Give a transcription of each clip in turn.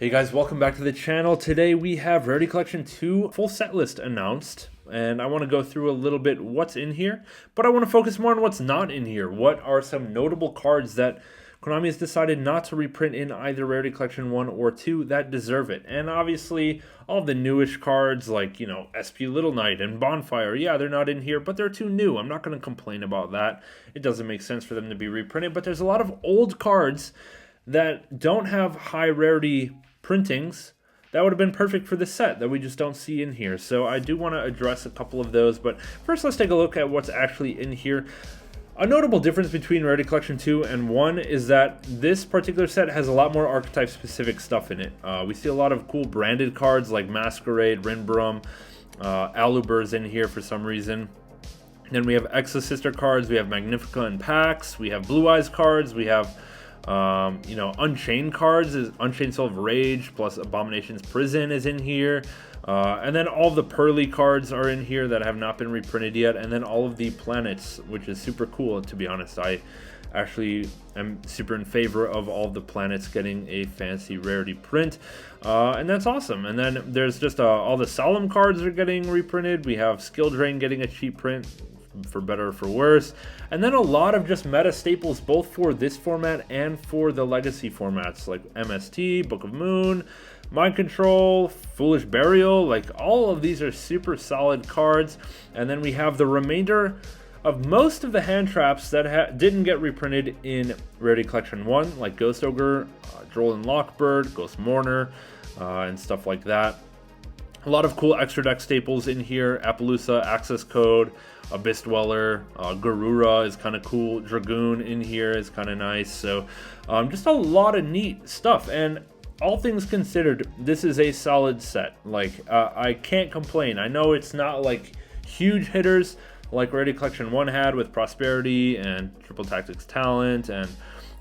Hey guys, welcome back to the channel. Today we have Rarity Collection 2 full set list announced, and I want to go through a little bit what's in here, but I want to focus more on what's not in here. What are some notable cards that Konami has decided not to reprint in either Rarity Collection 1 or 2 that deserve it? And obviously, all of the newish cards like, SP Little Knight and Bonfire, yeah, they're not in here, but they're too new. I'm not going to complain about that. It doesn't make sense for them to be reprinted, but there's a lot of old cards that don't have high rarity printings that would have been perfect for this set that we just don't see in here. So I do want to address a couple of those, but first let's take a look at what's actually in here. A notable difference between Rarity Collection 2 and 1 is that this particular set has a lot more archetype specific stuff in it. We see a lot of cool branded cards like Masquerade, Rinbrum, Aluber's in here for some reason. Then we have Exosister cards, we have Magnifica and Pax, we have Blue Eyes cards, we have Unchained cards, is Unchained Soul of Rage plus Abomination's Prison is in here, and then all of the Pearly cards are in here that have not been reprinted yet, and then all of the planets, which is super cool. To be honest, I actually am super in favor of all of the planets getting a fancy rarity print, and that's awesome. And then there's just all the Solemn cards are getting reprinted. We have Skill Drain getting a cheap print, for better or for worse, and then a lot of just meta staples both for this format and for the legacy formats like MST, Book of Moon, Mind Control, Foolish Burial. Like, all of these are super solid cards. And then we have the remainder of most of the hand traps that didn't get reprinted in Rarity Collection 1, like Ghost Ogre, Droll and Lockbird, Ghost Mourner, and stuff like that. A lot of cool extra deck staples in here. Appaloosa, Access Code, Abyss Dweller, Garura is kind of cool. Dragoon in here is kind of nice. So just a lot of neat stuff. And all things considered, this is a solid set. Like, I can't complain. I know it's not like huge hitters like Rarity Collection 1 had with Prosperity and Triple Tactics Talent, and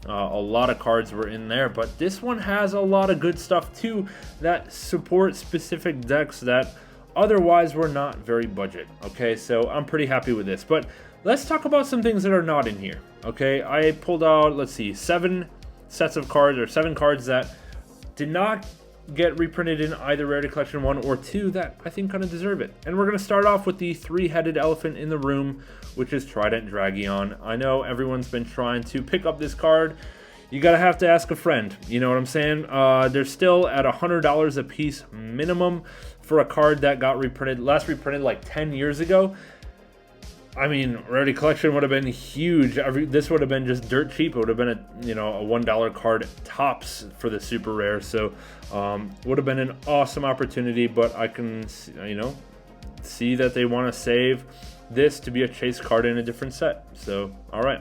a lot of cards were in there, but this one has a lot of good stuff too that support specific decks that otherwise were not very budget. Okay, so I'm pretty happy with this, but let's talk about some things that are not in here. Okay, I pulled out, let's see, 7 sets of cards, or 7 cards that did not get reprinted in either Rarity Collection 1 or 2 that I think kind of deserve it. And we're going to start off with the 3-headed elephant in the room, which is Trident Dragion. I know everyone's been trying to pick up this card. You gotta have to ask a friend, you know what I'm saying? They're still at $100 a piece minimum for a card that got reprinted, last reprinted like 10 years ago. I mean, Rarity Collection would have been huge. This would have been just dirt cheap. It would have been a $1 card tops for the super rare. So would have been an awesome opportunity, but I can see that they want to save this to be a chase card in a different set. So all right.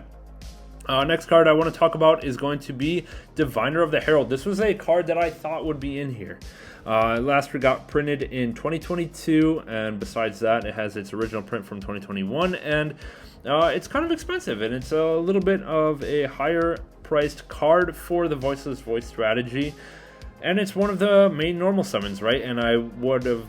Next card I want to talk about is going to be Diviner of the Herald. This was a card that I thought would be in here. Last year got printed in 2022, and besides that, it has its original print from 2021, and it's kind of expensive, and it's a little bit of a higher priced card for the Voiceless Voice strategy, and it's one of the main normal summons, right? And I would have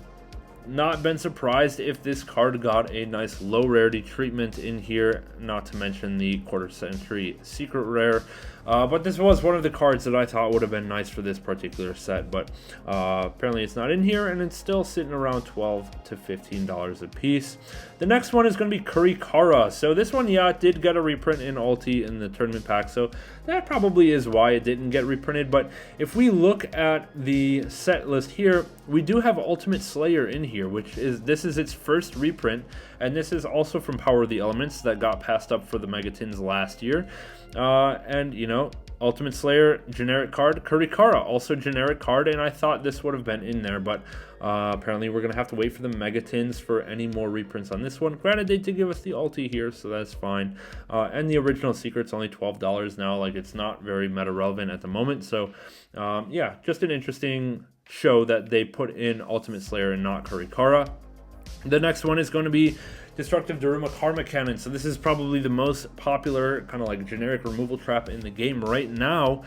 not been surprised if this card got a nice low rarity treatment in here, not to mention the quarter century secret rare. But this was one of the cards that I thought would have been nice for this particular set, but apparently it's not in here, and it's still sitting around $12 to $15 a piece. The next one is going to be Kurikara. So this one, yeah, it did get a reprint in Ulti in the tournament pack, so that probably is why it didn't get reprinted. But if we look at the set list here, we do have Ultimate Slayer in here, this is its first reprint, and this is also from Power of the Elements that got passed up for the Megatins last year. And Ultimate Slayer, generic card. Kurikara, also generic card, and I thought this would have been in there, but apparently we're going to have to wait for the Megatins for any more reprints on this one. Granted, they did give us the ulti here, so that's fine. And the original secret's only $12 now. Like, it's not very meta relevant at the moment, so yeah, just an interesting show that they put in Ultimate Slayer and not Kurikara. The next one is going to be Destructive Daruma Karma Cannon. So this is probably the most popular kind of like generic removal trap in the game right now,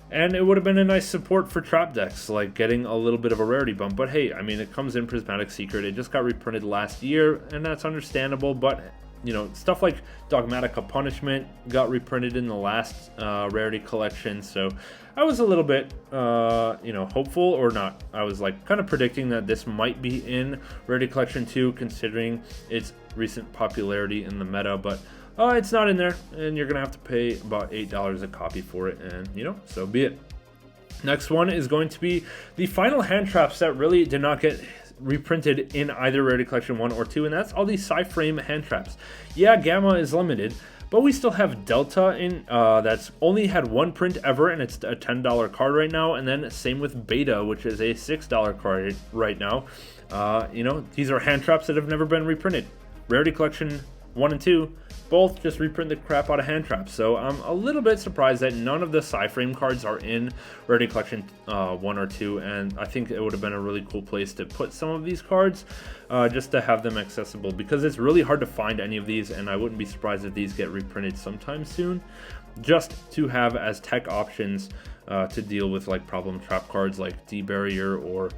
and it would have been a nice support for trap decks, like getting a little bit of a rarity bump. But hey, I mean, it comes in Prismatic Secret. It just got reprinted last year, and that's understandable, but you know, stuff like Dogmatica Punishment got reprinted in the last Rarity Collection, so I was a little bit, you know, hopeful, or not. I was like kind of predicting that this might be in Rarity Collection 2, considering its recent popularity in the meta, but it's not in there, and you're gonna have to pay about $8 a copy for it, and you know, so be it. Next one is going to be the final hand traps that really did not get reprinted in either Rarity Collection 1 or 2, and that's all these sci-frame hand traps. Yeah, Gamma is limited, but we still have Delta in that's only had one print ever, and it's a $10 card right now, and then same with Beta, which is a $6 card right now. You know, these are hand traps that have never been reprinted. Rarity Collection 1 and 2 both just reprint the crap out of hand traps, so I'm a little bit surprised that none of the sci-frame cards are in Rarity Collection 1 or 2, and I think it would have been a really cool place to put some of these cards, just to have them accessible, because it's really hard to find any of these, and I wouldn't be surprised if these get reprinted sometime soon, just to have as tech options to deal with like problem trap cards like D-Barrier, or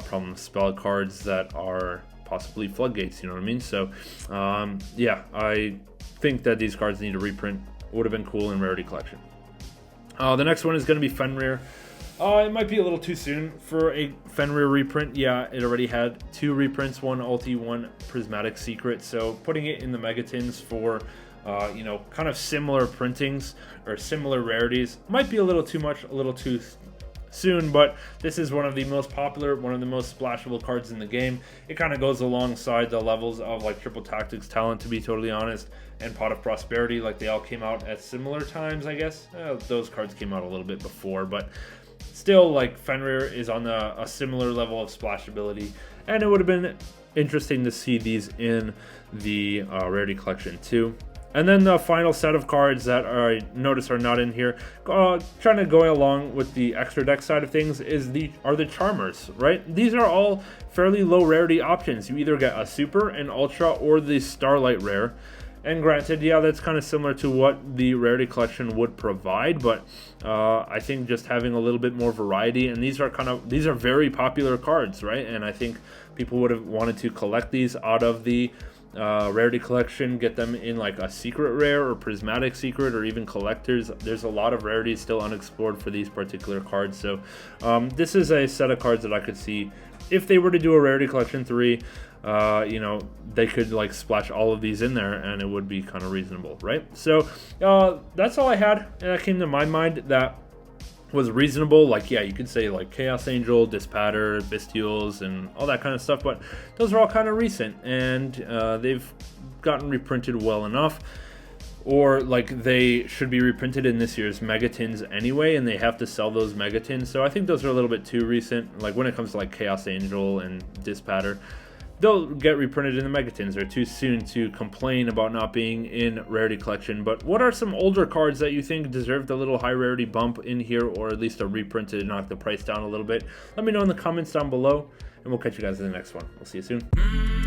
problem spell cards that are possibly floodgates, you know what I mean? So yeah, I think that these cards need a reprint. Would have been cool in Rarity Collection. The next one is going to be Fenrir. It might be a little too soon for a Fenrir reprint. Yeah, it already had 2 reprints, one ulti, one prismatic secret, so putting it in the megatins for you know, kind of similar printings or similar rarities might be a little too much, a little too soon, but this is one of the most popular, one of the most splashable cards in the game. It kind of goes alongside the levels of like Triple Tactics Talent, to be totally honest, and Pot of Prosperity. Like, they all came out at similar times, I guess. Those cards came out a little bit before, but still, like, Fenrir is on a similar level of splashability, and it would have been interesting to see these in the Rarity Collection too. And then the final set of cards that I notice are not in here, trying to go along with the extra deck side of things, are the Charmers, right? These are all fairly low rarity options. You either get a Super, an Ultra, or the Starlight Rare. And granted, yeah, that's kind of similar to what the Rarity Collection would provide, but I think just having a little bit more variety, and these are very popular cards, right? And I think people would have wanted to collect these out of the Rarity Collection, get them in like a secret rare or prismatic secret, or even collectors. There's a lot of rarities still unexplored for these particular cards, so this is a set of cards that I could see if they were to do a Rarity Collection 3, you know, they could like splash all of these in there and it would be kind of reasonable, right? So that's all I had that came to my mind that was reasonable. Like, yeah, you could say like Chaos Angel, Dispatter, Bestials, and all that kind of stuff, but those are all kind of recent, and they've gotten reprinted well enough, or like they should be reprinted in this year's megatins anyway, and they have to sell those megatins, so I think those are a little bit too recent. Like when it comes to like Chaos Angel and Dispatter, they'll get reprinted in the megatins. They're too soon to complain about not being in Rarity Collection. But what are some older cards that you think deserved a little high rarity bump in here, or at least a reprint to knock the price down a little bit? Let me know in the comments down below, and we'll catch you guys in the next one. We'll see you soon.